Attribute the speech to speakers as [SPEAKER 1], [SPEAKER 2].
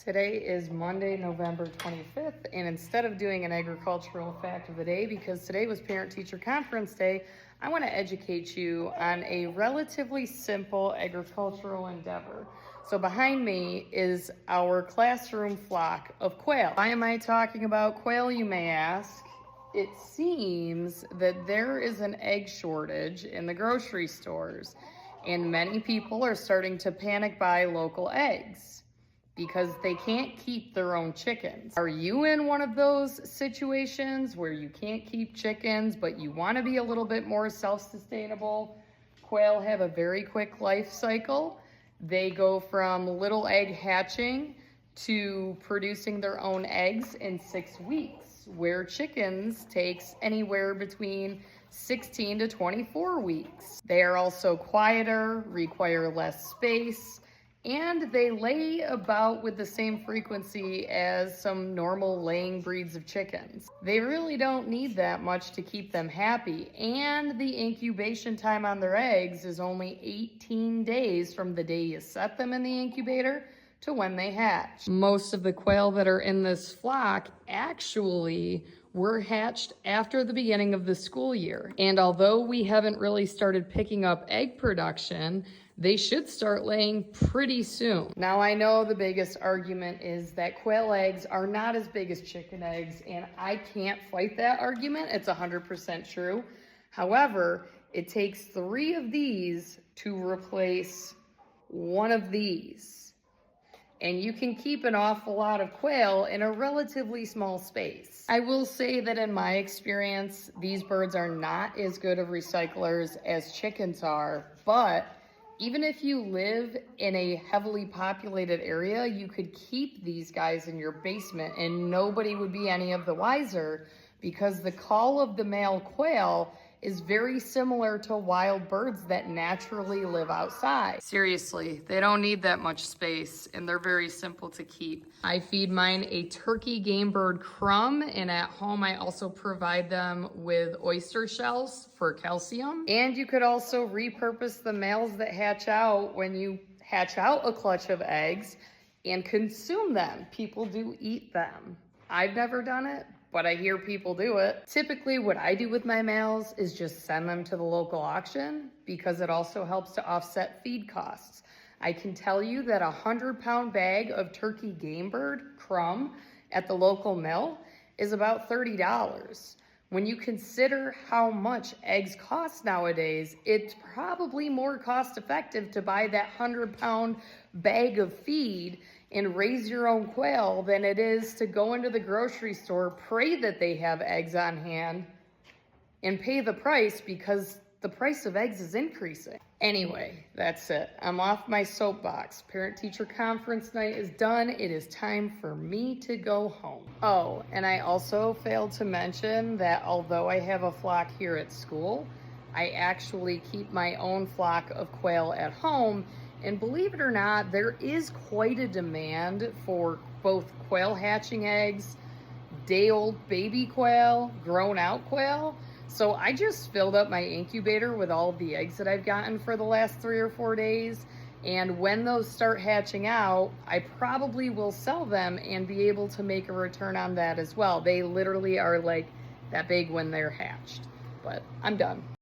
[SPEAKER 1] Today is Monday, November 25th, and instead of doing an agricultural fact of the day, because today was Parent-Teacher Conference Day, I want to educate you on a relatively simple agricultural endeavor. So behind me is our classroom flock of quail. Why am I talking about quail, you may ask? It seems that there is an egg shortage in the grocery stores, and many people are starting to panic buy local eggs because they can't keep their own chickens. Are you in one of those situations where you can't keep chickens, but you want to be a little bit more self-sustainable? Quail have a very quick life cycle. They go from little egg hatching to producing their own eggs in 6 weeks, where chickens takes anywhere between 16 to 24 weeks. They are also quieter, require less space, and they lay about with the same frequency as some normal laying breeds of chickens. They really don't need that much to keep them happy, and the incubation time on their eggs is only 18 days from the day you set them in the incubator to when they hatch. Most of the quail that are in this flock actually were hatched after the beginning of the school year. And although we haven't really started picking up egg production, they should start laying pretty soon. Now, I know the biggest argument is that quail eggs are not as big as chicken eggs, and I can't fight that argument. It's 100% true. However, it takes 3 of these to replace 1 of these. And you can keep an awful lot of quail in a relatively small space. I will say that in my experience, these birds are not as good of recyclers as chickens are, but even if you live in a heavily populated area, you could keep these guys in your basement and nobody would be any of the wiser, because the call of the male quail is very similar to wild birds that naturally live outside. Seriously, they don't need that much space and they're very simple to keep. I feed mine a turkey game bird crumb, and at home I also provide them with oyster shells for calcium. And you could also repurpose the males that hatch out when you hatch out a clutch of eggs and consume them. People do eat them. I've never done it, but I hear people do it. Typically, what I do with my males is just send them to the local auction, because it also helps to offset feed costs. I can tell you that a 100-pound bag of turkey game bird crumb at the local mill is about $30. When you consider how much eggs cost nowadays, it's probably more cost effective to buy that 100-pound bag of feed and raise your own quail than it is to go into the grocery store, pray that they have eggs on hand, and pay the price because the price of eggs is increasing. Anyway, that's it. I'm off my soapbox. Parent-teacher conference night is done. It is time for me to go home. Oh, and I also failed to mention that although I have a flock here at school, I actually keep my own flock of quail at home. And believe it or not, there is quite a demand for both quail hatching eggs, day-old baby quail, grown-out quail. So I just filled up my incubator with all of the eggs that I've gotten for the last 3 or 4 days. And when those start hatching out, I probably will sell them and be able to make a return on that as well. They literally are like that big when they're hatched. But I'm done.